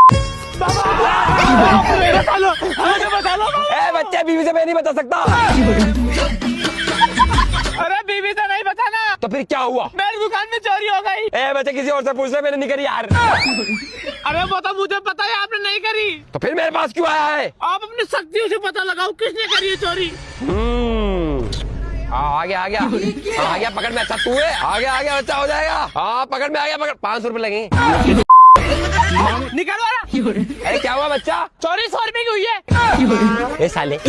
बता लो, बता लो। बच्चे बीवी से मैं नहीं बता सकता। अरे बीवी से नहीं बताना। तो फिर क्या हुआ? मेरी दुकान में चोरी हो गई। बच्चे किसी और से पूछ ले, मैंने नहीं करी यार। अरे वो तो मुझे पता है आपने नहीं करी। तो फिर मेरे पास क्यों आया है? आप अपनी शक्तियों से पता लगाओ किसने करी है चोरी। आ गया पकड़ में। अच्छा तू है, आ गया बच्चा हो जाएगा। हाँ पकड़ में आ गया, पकड़। 500 रुपए लगेंगे। निकाल वाला। अरे क्या हुआ बच्चा? चोरी 100 रुपए की हुई है। ए साले।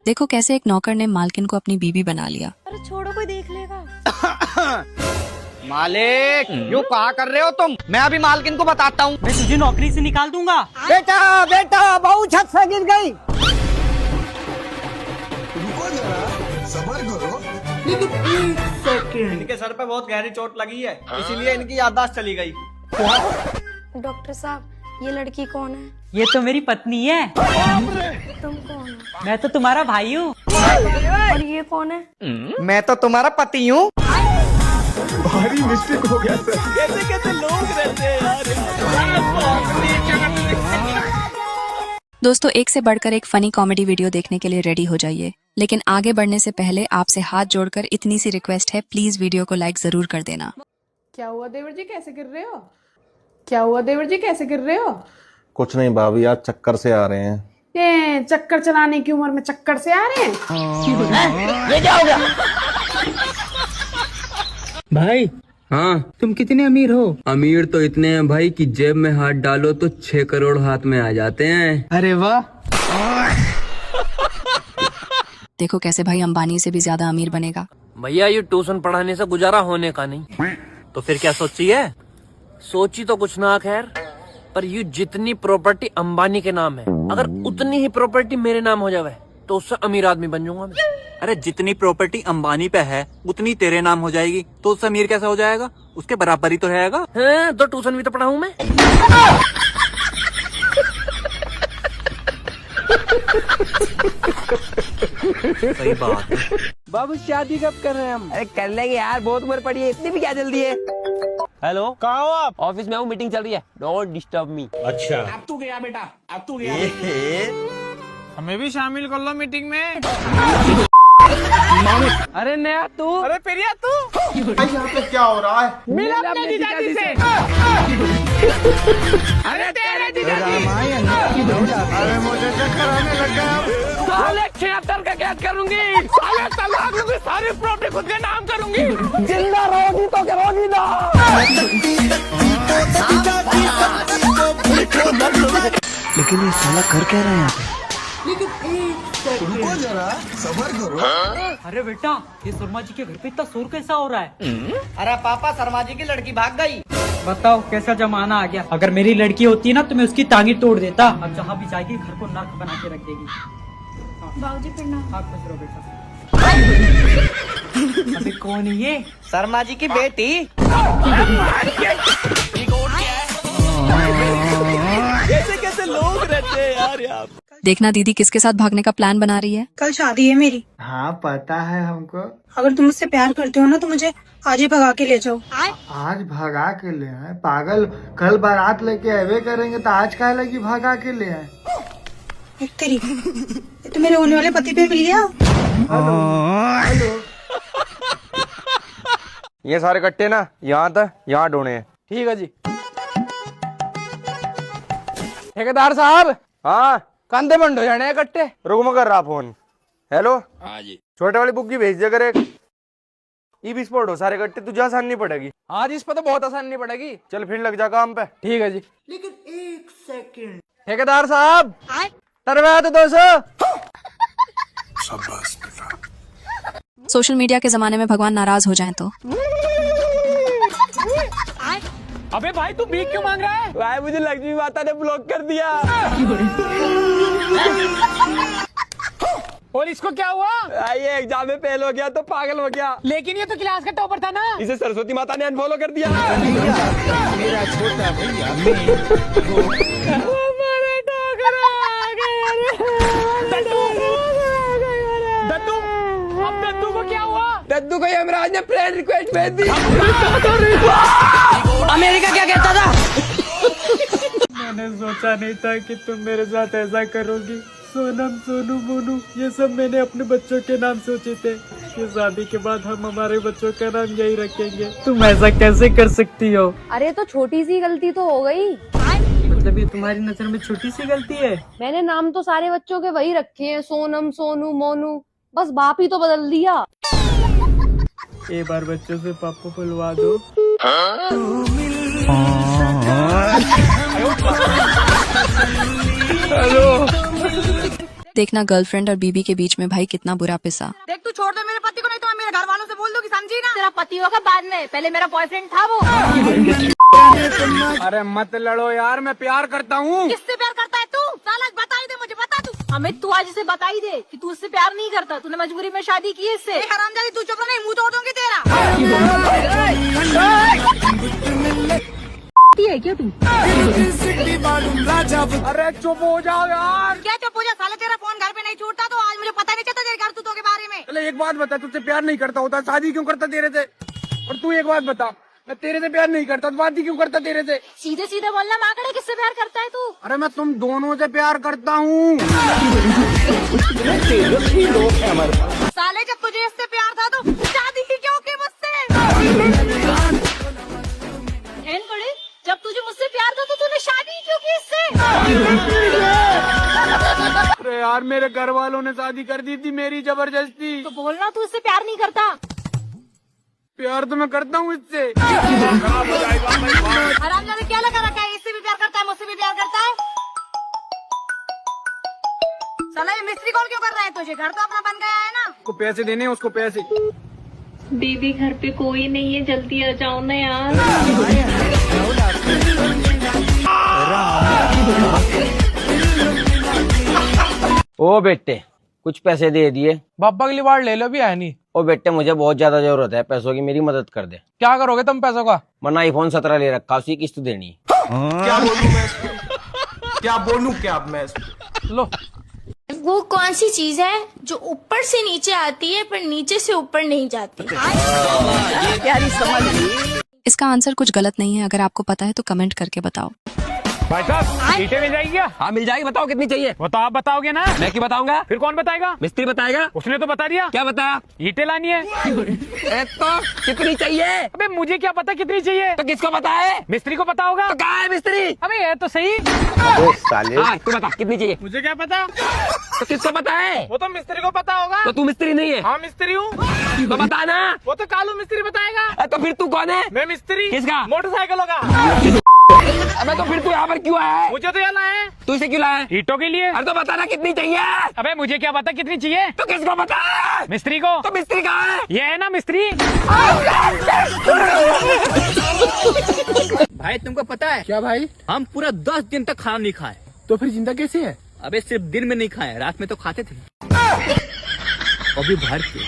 देखो कैसे एक नौकर ने मालकिन को अपनी बीवी बना लिया। अरे छोड़ो, कोई देख लेगा। मालिक यो कहा कर रहे हो तुम? मैं अभी मालकिन को बताता हूँ। मैं तुझे नौकरी से निकाल दूंगा। बेटा बहू छत से गिर गई। सबर करो। इनके सर पे बहुत गहरी चोट लगी है, इसीलिए इनकी याददाश्त चली गई। डॉक्टर साहब, ये लड़की कौन है? ये तो मेरी पत्नी है। तुम कौन हो? मैं तो तुम्हारा भाई हूँ। और ये कौन है? मैं तो तुम्हारा पति हूँ। भारी मिस्टेक हो गया सर। कैसे कैसे लोग रहते हैं यार। दोस्तों एक से बढ़कर एक फनी कॉमेडी वीडियो देखने के लिए रेडी हो जाइए, लेकिन आगे बढ़ने से पहले आपसे हाथ जोड़कर इतनी सी रिक्वेस्ट है, प्लीज वीडियो को लाइक जरूर कर देना। क्या हुआ देवर जी, कैसे गिर रहे हो? क्या हुआ देवर जी, कैसे गिर रहे हो? कुछ नहीं भाभी, आज चक्कर से आ रहे हैं। ये चक्कर चलाने की उम्र में चक्कर से आ रहे हैं? ये क्या हो गया? भाई हाँ, तुम कितने अमीर हो? अमीर तो इतने हैं भाई कि जेब में हाथ डालो तो 6 करोड़ हाथ में आ जाते हैं। अरे वाह। देखो कैसे भाई अंबानी से भी ज्यादा अमीर बनेगा। भैया ये ट्यूशन पढ़ाने से गुजारा होने का नहीं, तो फिर क्या सोची है? सोची तो कुछ ना खैर, पर ये जितनी प्रॉपर्टी अंबानी के नाम है, अगर उतनी ही प्रॉपर्टी मेरे नाम हो जावे तो उससे अमीर आदमी बन जाऊंगा मैं। अरे जितनी प्रॉपर्टी अंबानी पे है उतनी तेरे नाम हो जाएगी, तो उससे अमीर कैसा हो जाएगा? उसके बराबर ही तो रहेगा। तो ट्यूशन भी तो पढ़ाऊं मैं। सही बात है। बाबू शादी कब कर रहे हैं हम? अरे कर लेंगे यार, बहुत उम्र पड़ी है, इतनी भी क्या जल्दी है। हेलो, कहाँ हो आप? ऑफिस में हूँ, मीटिंग चल रही है, डोंट डिस्टर्ब मी। अच्छा, अब तू गया बेटा, अब तू गया। हमें भी शामिल कर लो मीटिंग में। अरे नया तू। अरे प्रिया तू यहाँ पे क्या हो रहा है? मिल अपने जीजाजी से। अरे तेरे जीजाजी। अरे मुझे चक्कर आने लग गया। साले 76 का कैद करूंगी, साले तलाक लूंगी, सारी प्रॉपर्टी खुद के नाम करूंगी। जिंदा रहोगी तो करोगी ना। लेकिन ये साला कर क्या रहे हैं? रुको जरा, सबर करो। अरे बेटा, ये शर्मा जी के घर पे इतना शोर कैसा हो रहा है? अरे पापा, शर्मा जी की लड़की भाग गई। बताओ कैसा जमाना आ गया। अगर मेरी लड़की होती ना तो मैं उसकी टांगी तोड़ देता। अब जहाँ भी जाएगी घर को नर्क बना के रख देगी। बाबूजी प्रणाम। हाँ खुश रहो बेटा। अभी कौन है ये? शर्मा जी की बेटी। कैसे कैसे लोग रहते हैं यार यहाँ। देखना दीदी किसके साथ भागने का प्लान बना रही है। कल शादी है मेरी। हाँ पता है हमको। अगर तुम मुझसे प्यार करते हो ना तो मुझे आज ही भगा के ले जाओ। आज भगा के ले आए? पागल, कल बारात लेके आवे करेंगे तो आज काहे लगी भगा के ले आए? एक तेरी, ये तो मेरे होने वाले पति पे मिल गया। हेलो। ये सारे कट्टे ना यहाँ तक यहाँ ढूंढे हैं। ठीक है जी। ठेकेदार साहब। हाँ कंधे मंडो जाने हैं कट्टे। रुक, मैं कर रहा फोन। हेलो हाँ जी, छोटे वाली बुग्गी भेज दिया करे। ई विस्फोट हो सारे कट्टे, तुझे आसान नहीं पड़ेगी। आज इस पर तो बहुत आसान नहीं पड़ेगी। चल फिर लग जा काम पे। ठीक है जी। लेकिन 1 सेकंड। ठेकेदार साहब तरवा तो 200। शाबाश बेटा। सोशल मीडिया के जमाने में भगवान नाराज हो जाएं तो। अबे भाई तू भीख क्यों मांग रहा है? भाई मुझे लक्ष्मी माता ने ब्लॉक कर दिया। और इसको क्या हुआ? ये एग्जाम में फेल हो गया तो पागल हो गया। लेकिन ये तो क्लास का टॉपर था ना। इसे सरस्वती माता ने अनफॉलो कर दिया। मेरा छोटा भैया दद्दू, अब दद्दू को क्या हुआ? दद्दू को यमराज ने फ्रेंड रिक्वेस्ट भेज दी। अमेरिका क्या कहता था? मैंने सोचा नहीं था कि तुम मेरे साथ ऐसा करोगी। सोनम, सोनू, मोनू, ये सब मैंने अपने बच्चों के नाम सोचे थे कि शादी के बाद हम हमारे बच्चों का नाम यही रखेंगे। तुम ऐसा कैसे कर सकती हो? अरे तो छोटी सी गलती तो हो गई। मतलब ये तुम्हारी नजर में छोटी सी गलती है? मैंने नाम तो सारे बच्चों के वही रखे हैं, सोनम, सोनू, मोनू, बस बाप ही तो बदल दिया। एक बार बच्चों से पापा बुलवा दो। देखना गर्लफ्रेंड और बीबी के बीच में भाई कितना बुरा पिसा। देख तू छोड़ दे मेरे पति को, नहीं तो मैं मेरे घर वालों से बोल दूंगी, समझी ना? तेरा पति होगा बाद में, पहले मेरा बॉयफ्रेंड था वो। अरे मत लड़ो यार, मैं प्यार करता हूँ। किससे प्यार करता है तू? साला बता ही दे मुझे, बता तू। अमित तू आज इसे बता ही दे कि तू उससे प्यार नहीं करता, तूने मजबूरी में शादी की इससे। हरामजादी तू चुप नहीं, मुंह तोड़ दूंगी तेरा। है क्या तू? अरे चुप हो जाओ यार। क्या चुप हो जा साला, तेरा फोन घर पे नहीं छूटता तो आज मुझे पता नहीं चलता तेरे करतूतों के बारे में। चले एक बात बता, तुझसे प्यार नहीं करता होता शादी क्यों करता तेरे से? और तू एक बात बता, मैं तेरे से प्यार नहीं करता तो शादी क्यों करता तेरे से? सीधे सीधे बोलना माकड़े, किससे प्यार करता है तू? अरे मैं तुम दोनों से प्यार करता हूँ। साले जब तुझे इससे प्यार था तो शादी ही क्यों की मुझसे? जब तुझे मुझसे प्यार था तो तूने शादी क्यों की इससे? अरे यार मेरे घर वालों ने शादी कर दी थी मेरी जबरदस्ती। तो बोलना तू इससे प्यार नहीं करता। प्यार तो मैं करता हूँ इससे। हरामजादा क्या लगा रखा है? इससे भी प्यार करता है, मुझसे भी प्यार करता है। साला ये मिस्त्री कॉल क्यों कर रहा है तुझे? घर तो अपना बन गया है ना। उसको पैसे देने, उसको पैसे। दीदी घर पे कोई नहीं है, जल्दी आ जाओ ना यार। ओ बेटे, कुछ पैसे दे दिए। पापा के लिए बाढ़ ले लो, भी है नहीं। ओ बेटे, मुझे बहुत ज्यादा जरूरत है पैसों की, मेरी मदद कर दे। क्या करोगे तुम पैसों का? मैंने आईफोन 17 ले रखा, उसी किस्त देनी है। क्या बोलूं मैं? क्या बोलूं क्या मैं? लो। वो कौन सी चीज है जो ऊपर से नीचे आती है पर नीचे से ऊपर नहीं जाती? इसका आंसर कुछ गलत नहीं है, अगर आपको पता है तो कमेंट करके बताओ। भाई साहब, ईंटें मिल जाएगी क्या? हाँ मिल जाएगी, बताओ कितनी चाहिए। वो तो आप बताओगे ना। मैं क्यों बताऊंगा? फिर कौन बताएगा? मिस्त्री बताएगा। उसने तो बता दिया। क्या बताया? ईंटें लानी है। तो कितनी चाहिए? अबे मुझे क्या पता कितनी चाहिए? तो किसको पता है? मिस्त्री को पता होगा। तो कहाँ है मिस्त्री? अबे ये तो सही। साले। हाँ तू बता कितनी चाहिए? मुझे क्या पता? तो किसको पता है? वो तो मिस्त्री को पता होगा। तो तू मिस्त्री नहीं है? हाँ मिस्त्री हूँ। तो बता ना। वो तो कालू मिस्त्री बताएगा। तो फिर तू कौन है? मैं मिस्त्री। किसका? मोटरसाइकिलों का। अबे तो फिर तू यहाँ पर क्यों आया है? मुझे तो यहाँ लाया है। तू इसे क्यों लाया है? ईंटों के लिए। अरे तो बता ना कितनी चाहिए? अबे मुझे क्या पता कितनी चाहिए? तो किसको पता है? मिस्त्री को। तो मिस्त्री कहाँ है? ये है ना मिस्त्री। भाई तुमको पता है क्या भाई? हम पूरा 10 दिन तक खाना नहीं खाए। तो फिर जिंदा कैसे है? अबे सिर्फ दिन में नहीं खाए, रात में तो खाते थे। अभी भर के।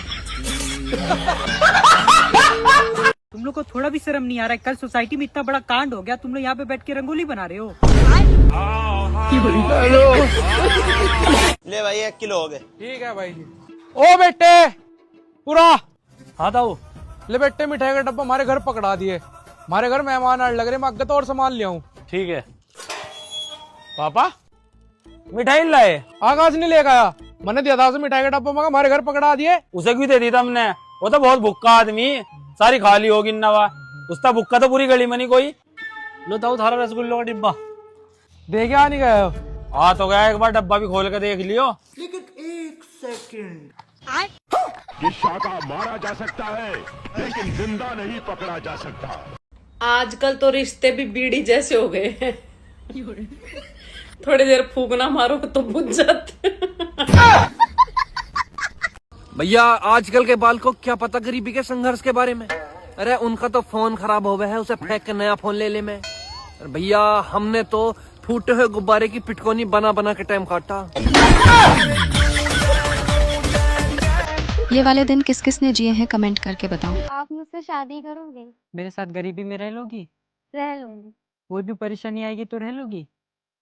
तुम लोग को थोड़ा भी शर्म नहीं आ रहा है? कल सोसाइटी में इतना बड़ा कांड हो गया, तुम लोग यहाँ पे बैठ के रंगोली बना रहे हो। ले भाई 1 किलो हो गए। ठीक है भाई। ओ बेटे पूरा। हाँ दाऊ। ले बेटे, मिठाई का डब्बा हमारे घर पकड़ा दिए। हमारे घर मेहमान आने लग रहे, मैं अगत और सामान ले आऊं। ठीक है। पापा मिठाई लाए? आकाश ने लेकर आया, मैंने दिया था उसे मिठाई का डब्बा, मगर हमारे घर पकड़ा दिए। उसे क्यों दे दी था हमने? वो तो बहुत भुक्का आदमी, सारी खाली होगी नवा। उसका भुक्का तो पूरी गली में नहीं कोई। लो दाऊ थारा रसगुल्लों का डिब्बा दे क्या नहीं गए हो? आ तो गया, एक बार डब्बा भी खोल के देख लियो। लेकिन 1 सेकंड। ये शाका मारा जा सकता है लेकिन जिंदा नहीं पकड़ा जा सकता। आजकल तो रिश्ते भी बीड़ी जैसे हो गए हैं। थोड़ी देर फूकना मारो तो बुझ जाते। भैया आजकल के बाल को क्या पता गरीबी के संघर्ष के बारे में। अरे उनका तो फोन खराब हो गया है, उसे फेंक के नया फोन ले ले मैं। अरे भैया हमने तो फूटे हुए गुब्बारे की पिटकोनी बना बना के टाइम काटा। ये वाले दिन किस किस ने जिए हैं कमेंट करके बताओ। आप मुझसे शादी करोगे? मेरे साथ गरीबी में रह लोगी? रह लूंगी। कोई भी परेशानी आएगी तो रह लोगी?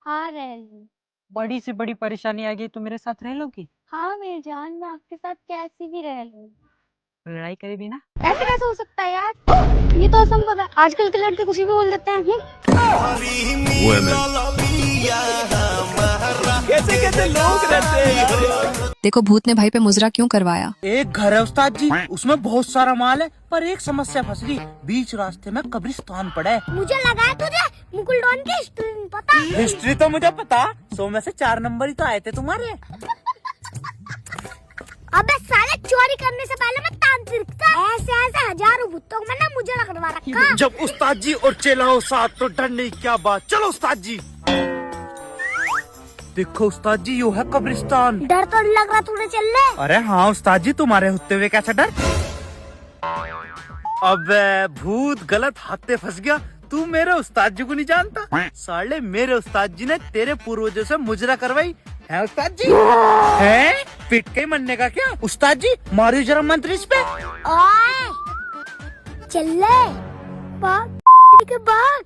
हाँ रह लूंगी। बड़ी से बड़ी परेशानी आएगी तो मेरे साथ रह लोगी? हाँ मेरी जान, मैं आपके साथ कैसी भी रह लूंगी। लड़ाई करे भी ना? ऐसे कैसे हो सकता है यार? ये तो असंभव है। आजकल के लड़के कुछ भी बोल देते हैं। वो है मैं। कैसे लोग रहते हैं। देखो भूत ने भाई पे मुजरा क्यों करवाया। एक घर है उस्ताद जी, उसमें बहुत सारा माल है, पर एक समस्या फंस गई। बीच रास्ते में कब्रिस्तान पड़ा है। मुझे लगा है तुझे मुकुल डॉन की हिस्ट्री नहीं पता। हिस्ट्री तो मुझे पता, 100 में से 4 नंबर ही तो आए थे तुम्हारे। अबे साले, चोरी करने से पहले मैं तांत्रिक था। ऐसे हजारों भूतों को मैंने मुझे लगवा रखा। जब उस्ताद जी और चेला हो साथ तो डर नहीं क्या बात। चलो उस्ताद जी। देखो उस्ताद जी, यो है कब्रिस्तान। डर तो लग रहा तुझे चल ले। अरे हाँ उस्ताद जी, तुम्हारे होते हुए कैसा डर। अबे भूत, गलत हाथ पे फंस गया। तू मेरे उस्ताद जी को नहीं जानता। साले मेरे उस्ताद जी ने तेरे पूर्वजों से मुजरा करवाई है उस्ताद जी। है पिट के मरने का क्या उस्ताद जी, मारियो जरा मंत्र इस पे। ओए चल ले, भाग के भाग।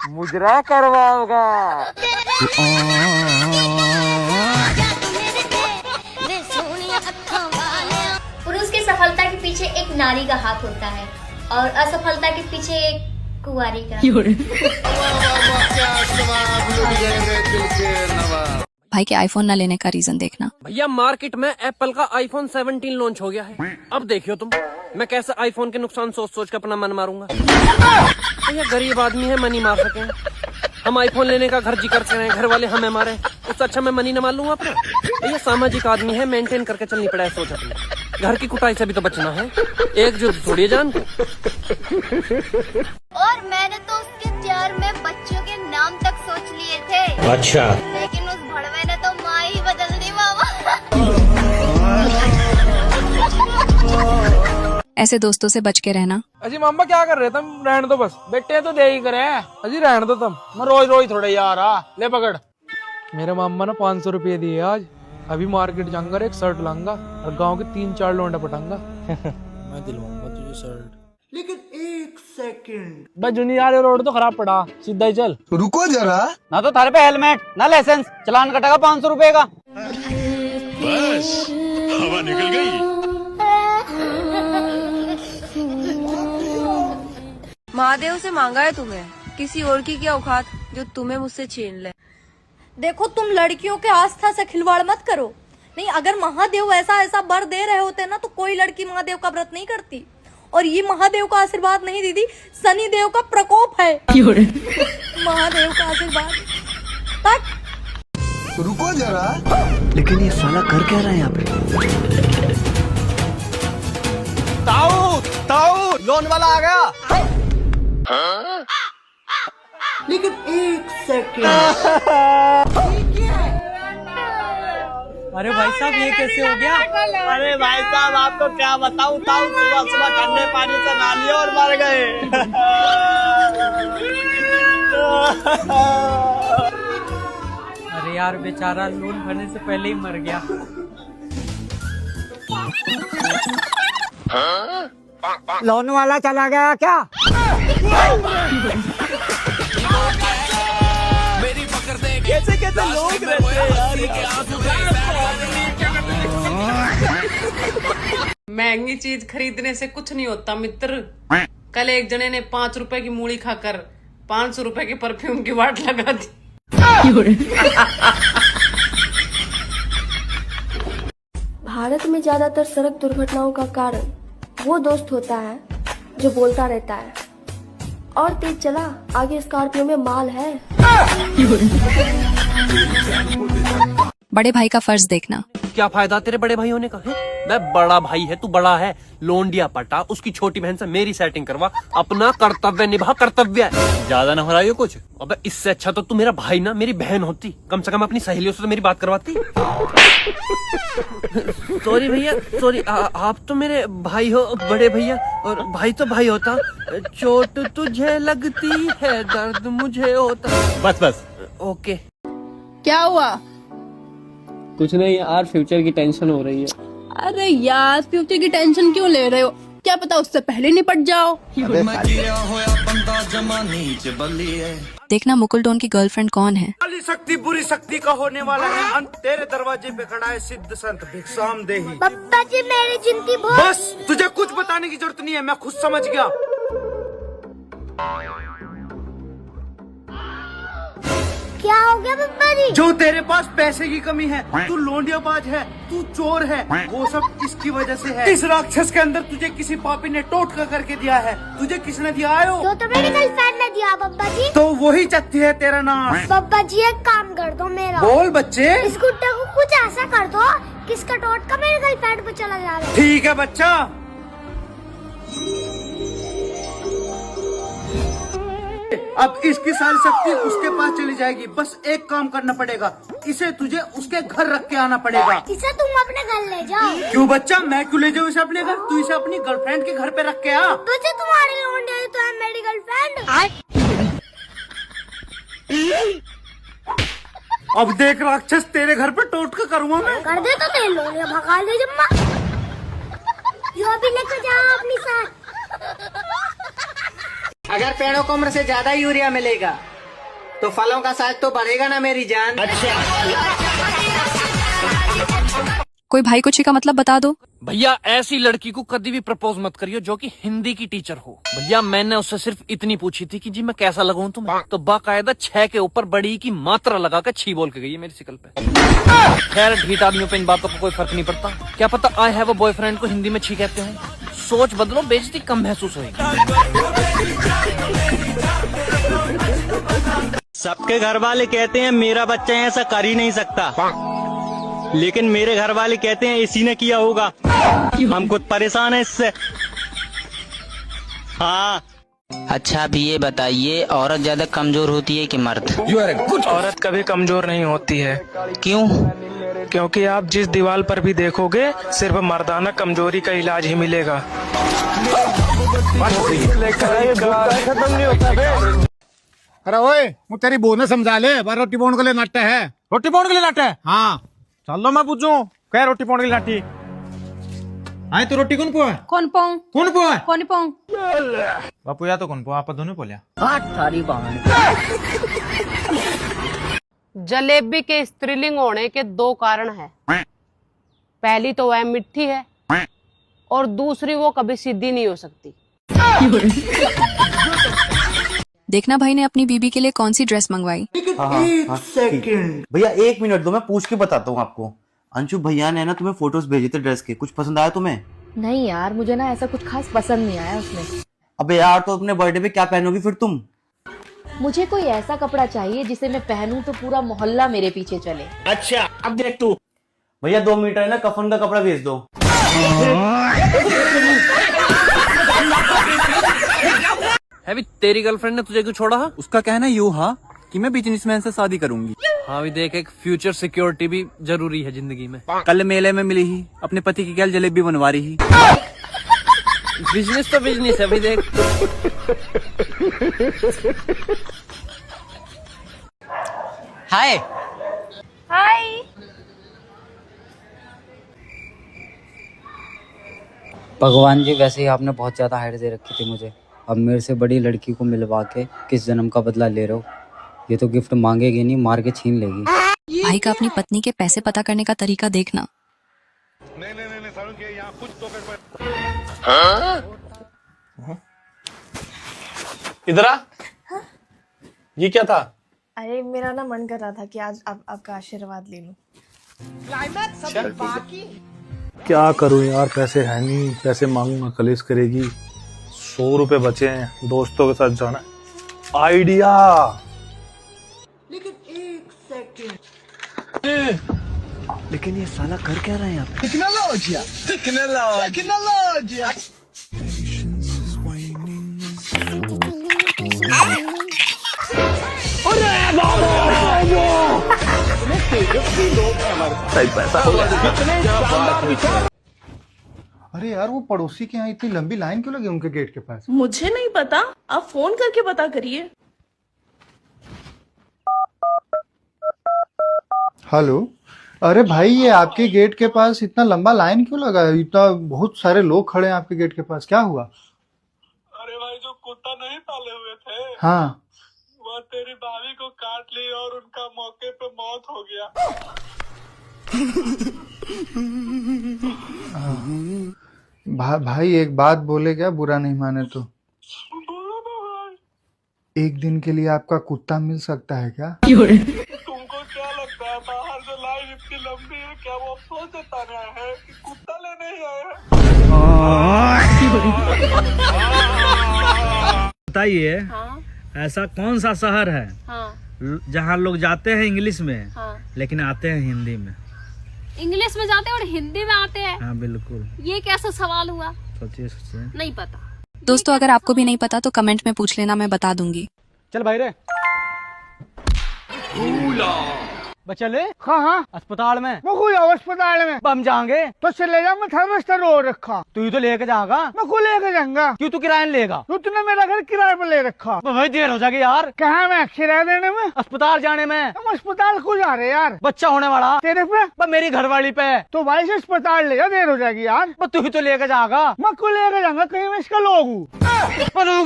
मुजरा करवाओगा। पुरुष की सफलता के पीछे एक नारी का हाथ होता है और असफलता के पीछे एक कुंवारी का। भाई के आईफोन न लेने का रीजन देखना। भैया मार्केट में एप्पल का आईफोन 17 लॉन्च हो गया है। अब देखियो तुम, मैं कैसे आईफोन के नुकसान सोच सोच कर अपना मन मारूंगा। भैया गरीब आदमी है, मनी मार सके। हम आईफोन लेने का घर जिक्र करें, घर वाले हमें मारे, उससे अच्छा मैं मनी न मार लूंगा अपना। भैया सामाजिक आदमी है, मेंटेन करके चलनी पड़ा है सोच अपनी। घर की कुटाई से भी तो बचना है, एक जो थोड़ी जान को। और मैंने तो उसके प्यार में बच्चों के नाम तक सोच लिए थे। अच्छा। लेकिन उस भड़वे ने तो माँ ही बदल दी मामा। ऐसे दोस्तों से बच के रहना। अजी मामा क्या कर रहे तुम, रहने दो बस, बेटे तो दे ही करे। अजी रहने दो तुम, मैं रोज रोज थोड़े यार ले पकड़। मेरे मामा ने 500 रुपये दिए आज। अभी मार्केट जाऊंगा, एक शर्ट लाऊंगा और गांव के 3-4 लौंडे पटाऊंगा। मैं दिलवाऊंगा तुझे शर्ट। लेकिन 1 सेकंड बस, जूनियर रोड तो खराब पड़ा, सीधा ही चल। रुको जरा, ना तो थारे पे हेलमेट ना लाइसेंस, चलान कटेगा 500 रुपए का। बस हवा निकल गई। महादेव से मांगा है तुम्हें, किसी और की क्या औकात जो तुम्हें मुझसे छीन ले। देखो तुम लड़कियों के आस्था से खिलवाड़ मत करो। नहीं, अगर महादेव ऐसा वर दे रहे होते ना तो कोई लड़की महादेव का व्रत नहीं करती। और ये महादेव का आशीर्वाद नहीं दीदी, शनि देव का प्रकोप है। महादेव का आशीर्वाद। रुको जरा। लेकिन ये साला कर क्या रहा है यहाँ पे। ताऊ ताऊ, लोन वाला आ गया। लेकिन 1 सेकंड। अरे भाई साहब, ये कैसे हो गया। अरे भाई साहब, आपको क्या बताऊं, ताऊ सुबह सुबह ठंडे पानी से नहा लिया और मर गए। अरे यार बेचारा लोन भरने से पहले ही मर गया। लोन वाला चला गया क्या। कैसे कैसे लोग रहते हैं यार। महंगी चीज खरीदने से कुछ नहीं होता मित्र। कल एक जने ने 5 रुपए की मूली खाकर 500 रुपए के परफ्यूम की वाट लगा दी। भारत में ज्यादातर सड़क दुर्घटनाओं का कारण वो दोस्त होता है जो बोलता रहता है और तेज चला, आगे स्कॉर्पियो में माल है। बड़े भाई का फर्ज देखना। क्या फायदा तेरे बड़े भाई होने का है। मैं बड़ा भाई है, तू बड़ा है। लोंडिया पटा, उसकी छोटी बहन से मेरी सेटिंग करवा, अपना कर्तव्य निभा। कर्तव्य ज्यादा न हो रहा है कुछ। अबे इससे अच्छा तो तू मेरा भाई ना मेरी बहन होती, कम से कम अपनी सहेलियों से तो मेरी बात करवाती। सॉरी भैया, सॉरी। आप तो मेरे भाई हो, बड़े भैया, और भाई तो भाई होता। चोट तुझे लगती है, दर्द मुझे होता। बस बस, ओके। क्या हुआ। कुछ नहीं यार, फ्यूचर की टेंशन हो रही है। अरे यार, फ्यूचर की टेंशन क्यों ले रहे हो, क्या पता उससे पहले निपट जाओ। देखना मुकुल डॉन की गर्लफ्रेंड कौन है। काली शक्ति बुरी शक्ति का होने वाला है अंत, तेरे दरवाजे पे खड़ा है सिद्ध संत भिक्षाम देही। पप्पा जी मेरी जिंदगी बस, तुझे कुछ बताने की जरूरत नहीं है, मैं खुद समझ गया। नहीं। जो तेरे पास पैसे की कमी है, तू लोंडियाबाज है, तू चोर है, वो सब इसकी वजह से है। इस राक्षस के अंदर तुझे किसी पापी ने टोटका करके दिया है। तुझे किसने दिया है? तो मेरी गर्लफ्रेंड ने दिया बब्बा जी। तो वही चत्ती है तेरा नाम। बब्बा जी एक काम कर दो मेरा। बोल बच्चे। इस गुड्डे को कुछ ऐसा कर दो किसका टोटका मेरी गर्लफ्रेंड पे चला जाए। ठीक है बच्चा। अब इसकी सारी शक्ति उसके पास चली जाएगी। बस एक काम करना पड़ेगा, इसे तुझे उसके घर रख के आना पड़ेगा। इसे तुम अपने घर ले जाओ। क्यों बच्चा, मैं क्यों ले जाऊँ इसे अपने घर? तू इसे अपनी गर्लफ्रेंड के घर पे रख के आ। तुझे तुम्हारी लोंडिया तो है मेरी गर्लफ्रेंड। अब देख राक्षस, तेरे घर पे टोटका करूँगा मैं। कर दे तो तेरे लोंडिया भगा दे जम्मा। जो भी लेकर जाओ अपनी साथ। अगर पेड़ों को उम्र से ज्यादा यूरिया मिलेगा तो फलों का साइज तो बढ़ेगा ना मेरी जान। कोई भाई कुछ का मतलब बता दो। भैया ऐसी लड़की को कभी भी प्रपोज मत करियो जो कि हिंदी की टीचर हो। भैया मैंने उससे सिर्फ इतनी पूछी थी कि जी मैं कैसा लगूं तुम्हें, तो बाकायदा 6 के ऊपर बड़ी की मात्रा लगाकर छी बोल के गई है मेरी शिकल पे। खैर ढीठ आदमियों पे इन बातों का कोई फर्क नहीं पड़ता। क्या पता आई हैव अ बॉयफ्रेंड को हिंदी में छी कहते हो। सोच बदलो, बेइज्जती कम महसूस होगी। सबके घर वाले कहते हैं मेरा बच्चा ऐसा कर ही नहीं सकता, लेकिन मेरे घर वाले कहते हैं इसी ने किया होगा। हम खुद परेशान है इससे। हाँ। अच्छा अभी ये बताइए, औरत ज्यादा कमजोर होती है कि मर्द? औरत कभी कमजोर नहीं होती है। क्यों? क्योंकि आप जिस दीवार पर भी देखोगे सिर्फ मर्दाना कमजोरी का इलाज ही मिलेगा। अरे ओए, वो तेरी बहू ने समझा ले, बार रोटी पोंड के लिए नाट्य है। रोटी पाउंड के लिए नाटे? हाँ चल लो मैं पूछूं, क्या रोटी पाउंड के लिए नाटी? आए तो रोटी कौन पोए? कौन पाऊं? कौन पोए? कौन पाऊं? बापू या तो कौन पो, आप दोनों बोलिया। जलेबी के स्त्रीलिंग होने के 2 कारण है। पहली तो वह मिट्टी है और दूसरी वो कभी सीधी नहीं हो सकती। देखना भाई ने अपनी बीबी के लिए कौन सी ड्रेस मंगवाई। एक सेकंड भैया 1 मिनट दो, मैं पूछ के बताता हूँ आपको। अंशु भैया ने ना तुम्हें फोटोज भेजे थे ड्रेस के, कुछ पसंद आया तुम्हें? नहीं यार, मुझे ना ऐसा कुछ खास पसंद नहीं आया उसमें। अबे यार, तो अपने बर्थडे पे क्या पहनोगी फिर तुम? मुझे कोई ऐसा कपड़ा चाहिए जिसे मैं पहनूं तो पूरा मोहल्ला मेरे पीछे चले। अच्छा अब देख तू। भैया 2 मीटर है ना, कफन का कपड़ा भेज दो। है तेरी गर्लफ्रेंड ने तुझे क्यों छोड़ा? उसका कहना यूँ हाँ कि मैं बिजनेसमैन से शादी करूंगी। हाँ भी देख, एक फ्यूचर सिक्योरिटी भी जरूरी है जिंदगी में। कल मेले में मिली ही, अपने पति की क्या जलेबी बनवा रही ही। बिजनेस तो बिजनेस है भाई देख। हाय। हाय। भगवान जी, वैसे ही आपने बहुत ज्यादा हाइट दे रखी थी मुझे। अब मेरे से बड़ी लड़की को मिलवा के किस जन्म का बदला ले रहे हो? ये तो गिफ्ट मांगेगी नहीं, मार के छीन लेगी। भाई का अपनी पत्नी के पैसे पता करने का तरीका देखना। नहीं सारुण के यहाँ कुछ तो इधर आ। ये क्या था? अरे मेरा ना मन कर रहा था कि आज आपका आशीर्वाद ले लूं। क्या करूं यार, पैसे है नहीं, पैसे मांगूंगा कलेश करेगी। 100 रुपए बचे हैं, दोस्तों के साथ जाना। आइडिया। लेकिन एक सेकंड, लेकिन ये साला कर क्या रहा है यहाँ पे? टेक्नोलॉजी। अरे यार, वो पड़ोसी के यहाँ इतनी लंबी लाइन क्यों लगी उनके गेट के पास? मुझे नहीं पता, आप फोन करके पता करिए। हेलो, अरे भाई, ये आपके गेट के पास इतना लंबा लाइन क्यों लगा है? इतना बहुत सारे लोग खड़े हैं आपके गेट के पास, क्या हुआ? अरे भाई, जो कुत्ता नहीं पाले हुए थे, हाँ, वो तेरी भाभी को काट ली और उनका मौके पे मौत हो गया। भाई एक बात बोले, क्या बुरा नहीं माने तो? एक दिन के लिए आपका कुत्ता मिल सकता है क्या? तुमको क्या लगता आया बाहर से लाइन इतनी लंबी है, क्या वो अफसोस जता रहा है कि कुत्ता लेने ही आया है। बताइए, हाँ ऐसा कौन सा शहर है हाँ जहाँ लोग जाते हैं इंग्लिश में हाँ। लेकिन आते हैं हिंदी में? इंग्लिश में जाते हैं और हिंदी में आते हैं। हाँ बिल्कुल। ये कैसा सवाल हुआ? सोचिए सोचिए। नहीं पता। दोस्तों अगर आपको भी नहीं पता तो कमेंट में पूछ लेना, मैं बता दूंगी। चल भाई रे बच्चा ले। हाँ अस्पताल में मैं कोई अस्पताल में हम जाएंगे तो चले जा, मैं थर्मस्टर रो रखा। तू ही तो लेके जाएगा। मैं को लेके जाऊंगा। क्यों तू किराया लेगा? तूने मेरा घर किराए पर ले रखा। भाई देर हो जाएगी यार। कहाँ मैं किराया देने में, अस्पताल जाने में। हम अस्पताल को जा रहे यार। बच्चा होने वाला तेरे पे? मेरी घरवाली पे। तो भाई से अस्पताल ले जा, देर हो जाएगी यार। तू ही तो लेके जाएगा। मैं को लेके जाऊंगा, कहीं मैं इसका लोग हूँ।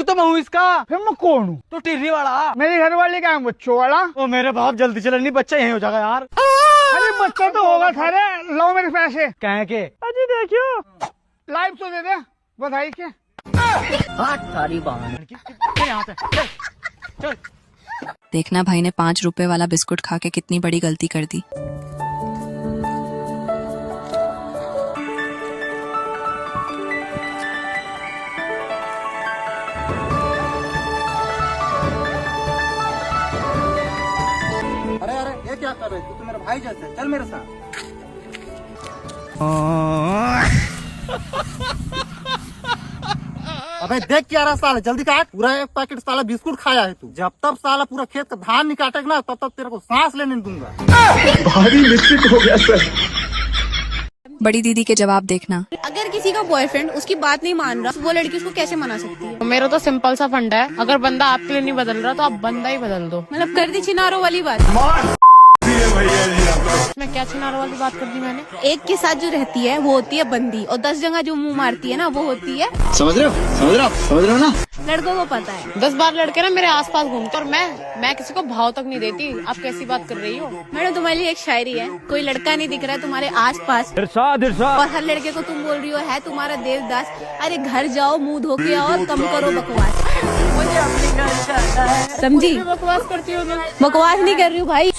तो मैं हूँ इसका। फिर मैं कौन हूँ? तू टिर्री वाला। मेरी घरवाली का है बच्चों वाला। ओ मेरे बाप जल्दी चल, नहीं बच्चा यही हो जाएगा यार। अरे बच्चा तो होगा थारे, लो मेरे पैसे। कहे के? अजी देखियो लाइव तो दे दे बधाई के। यहाँ से चल, चल। देखना भाई ने 5 रुपए वाला बिस्कुट खा के कितनी बड़ी गलती कर दी। अरे अरे ये क्या कर रहे? तू तो मेरा भाई जैसे, चल मेरे साथ। अबे देख क्या रहा साला, जल्दी काट। पूरा एक पैकेट साला बिस्कुट खाया है तू। जब तक साला पूरा खेत का धान नहीं काटेगा ना, तब तक तेरे को सांस लेने नहीं दूंगा। भारी मिस्टेक हो गया सर। बड़ी दीदी के जवाब देखना। अगर किसी का बॉयफ्रेंड उसकी बात नहीं मान रहा, वो लड़की उसको कैसे मना सकती है? मेरा तो सिंपल सा फंडा है, अगर बंदा आपके लिए नहीं बदल रहा तो आप बंदा ही बदल दो। मतलब कर दी चिनारों वाली बात। मैं क्या चिनारों वाली बात कर दी मैंने? एक के साथ जो रहती है वो होती है बंदी, और 10 जगह जो मुंह मारती है ना वो होती है। समझ रहे हो ना? लड़कों को पता है। 10 बार लड़के ना मेरे आसपास घूमते और मैं किसी को भाव तक नहीं देती। आप कैसी बात कर रही हो? मैडम तुम्हारे लिए एक शायरी है। कोई लड़का नहीं दिख रहा है तुम्हारे आसपास इरशाद इरशाद। और हर लड़के को तुम बोल रही हो है तुम्हारा देवदास। अरे घर जाओ, मुंह धो के आओ और कम करो बकवास। समझी? बकवास करती हो? बकवास नहीं कर रही हूँ भाई।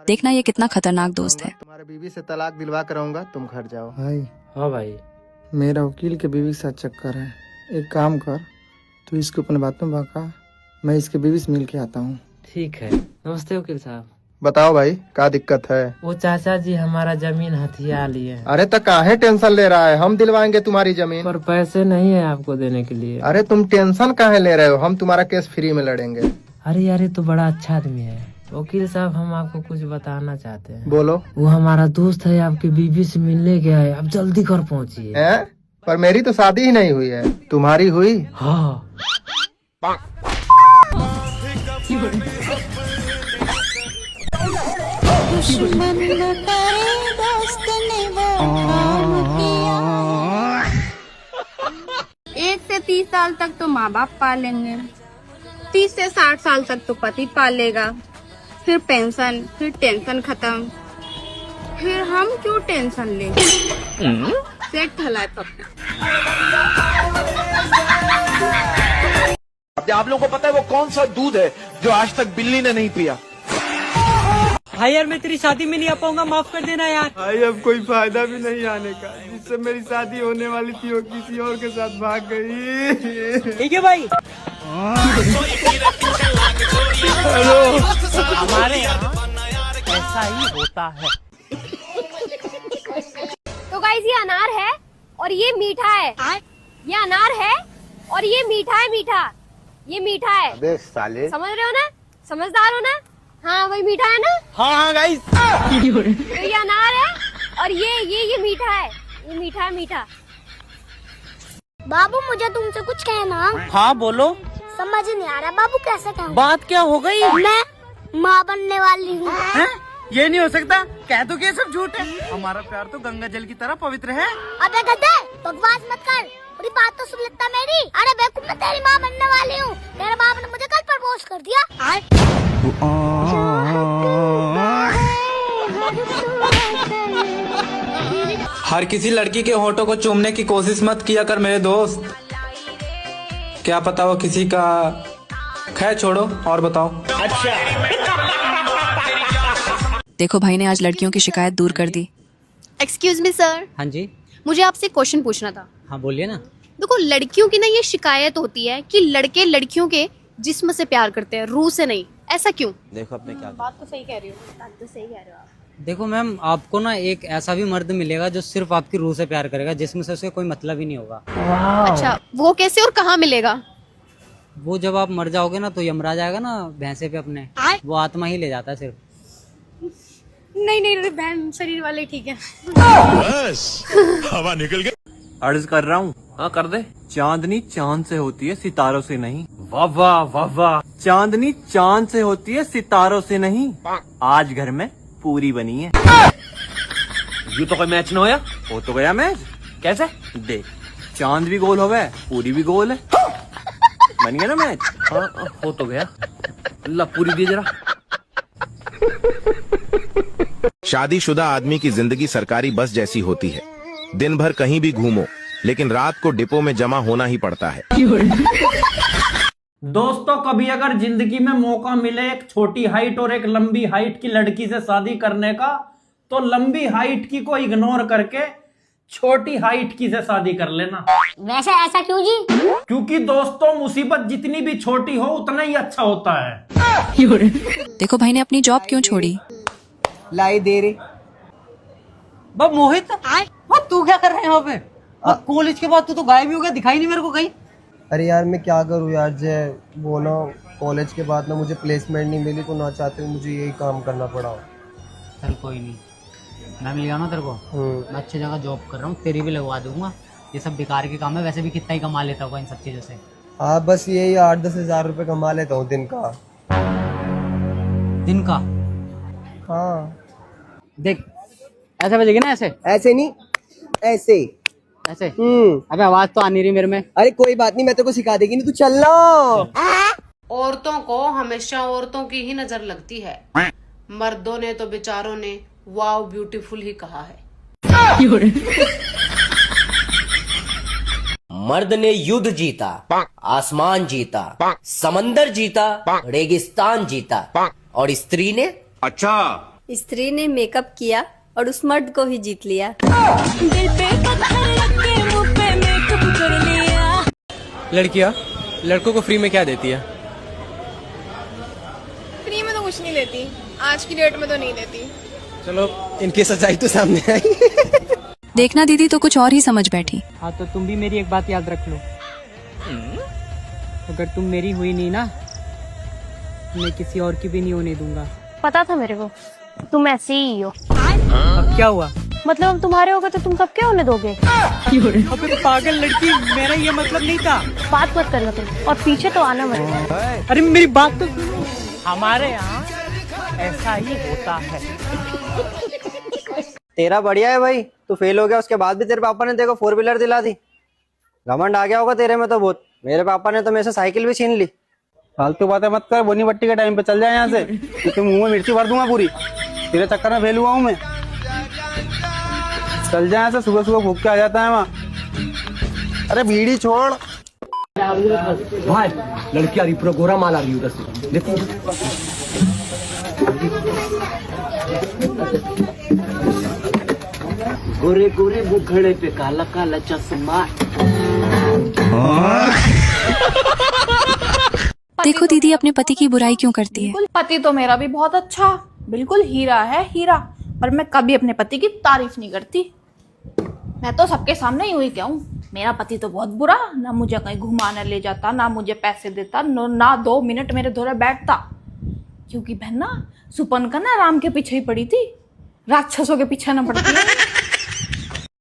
देखना ये कितना खतरनाक दोस्त है। तुम्हारे बीवी से तलाक दिलवा कराऊंगा, तुम घर जाओ। भाई हाँ भाई, मेरा वकील के बीवी के साथ चक्कर है। एक काम कर, तू इसको अपने बातों में भगा, मैं इसके बीवी से मिल के आता हूँ। ठीक है। नमस्ते वकील साहब। बताओ भाई क्या दिक्कत है? वो चाचा जी हमारा जमीन हथिया लिए। अरे तो काहे टेंशन ले रहा है, हम दिलवाएंगे तुम्हारी जमीन। पर पैसे नहीं है आपको देने के लिए। अरे तुम टेंशन काहे ले रहे हो, हम तुम्हारा केस फ्री में लड़ेंगे। अरे यार ये तो बड़ा अच्छा आदमी है। वकील साहब हम आपको कुछ बताना चाहते हैं। बोलो। वो हमारा दोस्त है, आपकी बीवी से मिलने गया है, आप जल्दी घर पहुंचिए। है? पर मेरी तो शादी ही नहीं हुई है, तुम्हारी हुई? हाँ। एक से 30 साल तक तो माँ बाप पालेंगे, 30 से 60 साल तक तो पति पालेगा, फिर पेंशन, फिर टेंशन खत्म, फिर हम क्यों टेंशन लेंगे? सेट ठलाए पक्का। आप लोगों को पता है वो कौन सा दूध है जो आज तक बिल्ली ने नहीं पिया? भाई यार मैं तेरी शादी में नहीं आ पाऊंगा, माफ कर देना यार। भाई अब कोई फायदा भी नहीं आने का, जिससे मेरी शादी होने वाली थी वो किसी और के साथ भाग गई। ठीक है भाई। हेलो। हमारे यहाँ ऐसा ही होता है। तो गाइस ये अनार है और ये मीठा है। ये अनार है और ये मीठा है। मीठा, ये मीठा है। अबे साले, समझ रहे हो ना? समझदार हो ना? हाँ वही मीठा है ना? हाँ गाइस। तो ये अनार है और ये मीठा है। ये मीठा है, मीठा। बाबू मुझे तुमसे कुछ कहना। हाँ बोलो। समझ नहीं आ रहा बाबू, कैसे कहूँ? बात क्या हो गई? मैं माँ बनने वाली हूँ। ये नहीं हो सकता, कह दो कि ये सब झूठ है। हमारा प्यार तो गंगा जल की तरह पवित्र है। अबे गधे, बकवास मत कर, पूरी बात तो सुन लेता मेरी। अरे बेवकूफ, मैं तेरी माँ बनने वाली हूँ। तेरे बाप ने मुझे कल प्रपोज कर दिया। हर किसी लड़की के होठों को चूमने की कोशिश मत किया कर मेरे दोस्त, क्या पता वो किसी का। खैर छोड़ो और बताओ। देखो भाई ने आज लड़कियों की शिकायत दूर कर दी। एक्सक्यूज मी सर, हाँ जी। मुझे आपसे क्वेश्चन पूछना था। हाँ बोलिए ना। देखो, लड़कियों की ना ये शिकायत होती है कि लड़के लड़कियों के जिस्म से प्यार करते हैं, रूह से नहीं। ऐसा क्यों? देखो अपने क्या बात तो सही कह रही हो, बात तो सही कह रहे हो आप। देखो मैम, आपको ना एक ऐसा भी मर्द मिलेगा जो सिर्फ आपकी रूह से प्यार करेगा, जिसमें से उसका कोई मतलब ही नहीं होगा। अच्छा, वो कैसे और कहाँ मिलेगा? वो जब आप मर जाओगे ना तो यमराज आएगा ना भैंसे पे अपने, वो आत्मा ही ले जाता है सिर्फ। नहीं नहीं बहन, शरीर वाले ठीक है। बस हवा निकल गई। अर्ज कर रहा हूँ। हाँ कर दे। चांदनी चांद से होती है, सितारों से नहीं। वाह वाह वाह वाह। चांदनी चांद से होती है, सितारों से नहीं। आज घर में पूरी बनी है। यू तो कोई मैच न होया। हो तो गया मैच। कैसे? देख, चांद भी गोल हो गया, पूरी भी गोल है। बन गया ना मैच। हाँ हो तो गया। अल्लाह पूरी दे जरा। शादीशुदा आदमी की जिंदगी सरकारी बस जैसी होती है। दिन भर कहीं भी घूमो, लेकिन रात को डिपो में जमा होना ही पड़ता है। दोस्तों, कभी अगर जिंदगी में मौका मिले एक छोटी हाइट और एक लंबी हाइट की लड़की से शादी करने का, तो लंबी हाइट की को इग्नोर करके छोटी हाइट की से शादी कर लेना। वैसे ऐसा क्यों जी? क्योंकि दोस्तों, मुसीबत जितनी भी छोटी हो उतना ही अच्छा होता है। देखो भाई ने अपनी जॉब क्यों छोड़ी। लाई दे रे। बब मोहित, तू क्या कर रहा है यहाँ पे? कॉलेज के बाद तू तो गायब ही हो गया, दिखाई नहीं मेरे को कहीं। अरे यार, मैं क्या करूँ यार, जय वो ना कॉलेज के बाद ना मुझे प्लेसमेंट नहीं मिली, तो ना चाहते हुए मुझे यही काम करना पड़ा। चल कोई नहीं, मैं मिल गया ना तेरे को। मैं अच्छी जगह जॉब कर रहा हूँ, तेरी भी लगवा दूंगा। ये सब बेकार के काम है, वैसे भी कितना ही कमा लेता होगा इन सब चीजों से। हाँ, बस यही 8-10 हज़ार रुपये कमा लेता हूँ दिन का। दिन का? हाँ देख, ऐसे बजेगी ना, ऐसे ऐसे नहीं, ऐसे ऐसे। अबे आवाज तो आ नहीं रही मेरे में। अरे कोई बात नहीं, मैं तेरे को सिखा देगी, नहीं तू चल लो। औरतों को हमेशा औरतों की ही नजर लगती है। मर्दों ने तो बेचारों ने वाओ ब्यूटीफुल ही कहा है। मर्द ने युद्ध जीता, आसमान जीता, समंदर जीता, रेगिस्तान जीता, और स्त्री ने? अच्छा, स्त्री ने मेकअप किया और उस मर्द को ही जीत लिया। लड़कियाँ लड़कों को फ्री में क्या देती है? फ्री में तो कुछ नहीं देती, आज की डेट में तो नहीं देती। चलो, इनकी सच्चाई तो सामने आई। देखना दीदी तो कुछ और ही समझ बैठी। हाँ तो तुम भी मेरी एक बात याद रख लो, अगर तुम मेरी हुई नहीं ना, मैं किसी और की भी नहीं होने दूंगा। पता था मेरे को, तुम ऐसे ही हो। अब क्या हुआ? मतलब हम तुम्हारे हो गए तो तुम सबके होने दोगे? अबे पागल लड़की, मेरा ये मतलब नहीं था। बात मत करना तुम, और पीछे तो आना मत। अरे मेरी बात तो सुनो। हमारे यहाँ ऐसा ही होता है। तेरा बढ़िया है भाई, तू फेल हो गया उसके बाद भी तेरे पापा ने तेरे को 4 व्हीलर दिला दी। घमंड आ गया होगा तेरे में तो बहुत। मेरे पापा ने तो मेरे से साइकिल भी छीन ली। फालतू बातें मत कर, बोनी बट्टी के टाइम पे चल जाए यहाँ से, क्योंकि मुंह में मिर्ची भर दूंगा पूरी। तेरे चक्कर में फेल हुआ हूँ मैं। चल जाए यहाँ से, सुबह सुबह भूख के आ जाता है वहाँ। अरे बीड़ी छोड़ भाई, लड़की आ रही, पूरा गोरा माल आ रही उधर से, देखो। गोरे गोरे मुखड़े पे काला काला चश्मा। देखो दीदी अपने पति की बुराई क्यों करती है। पति तो मेरा भी बहुत अच्छा, बिल्कुल हीरा है, हीरा। पर मैं कभी अपने पति की तारीफ नहीं करती। मैं तो सबके सामने यूं ही कहूँ, मेरा पति तो बहुत बुरा, ना मुझे कहीं घुमाने ले जाता, ना मुझे पैसे देता, ना 2 मिनट मेरे धोरे बैठता। क्योंकि बहन ना, सुपन ना राम के पीछे ही पड़ी थी, राक्षसों के पीछे ना पड़ती है।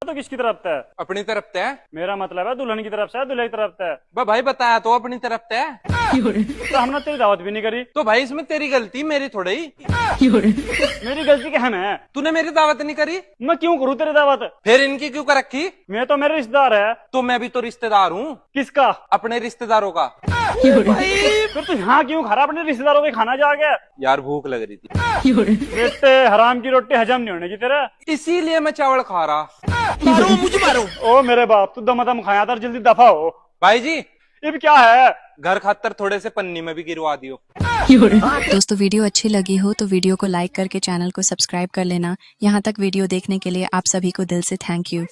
तो किसकी तरफ तय? अपनी तरफ तय। मेरा मतलब है दुल्हन की तरफ से, दूल्हे की तरफ तय। भाई बताया तो अपनी तरफ तय। तो हमने तेरी दावत भी नहीं करी। तो भाई इसमें तेरी गलती, मेरी थोड़ी। मेरी गलती क्या है? तूने मेरी दावत नहीं करी। मैं क्यों करूँ तेरी दावत? फिर इनकी क्यों कर रखी? मैं तो मेरे रिश्तेदार है। तो मैं भी तो रिश्तेदार हूँ। किसका? अपने रिश्तेदारों का। फिर तू यहाँ क्यों खा रहा अपने रिश्तेदारों के खाना जाके? यार भूख लग रही थी। बेटे, हराम की रोटी हजम नहीं होने की तेरा, इसीलिए मैं चावल खा रहा। मारो मुझे, मारो। ओ मेरे बाप, तू दम खाया था, जल्दी दफा हो। भाई जी, ये भी क्या है? घर खातर थोड़े से पन्नी में भी गिरवा दियो। दोस्तों वीडियो अच्छी लगी हो तो वीडियो को लाइक करके चैनल को सब्सक्राइब कर लेना। यहाँ तक वीडियो देखने के लिए आप सभी को दिल से थैंक यू।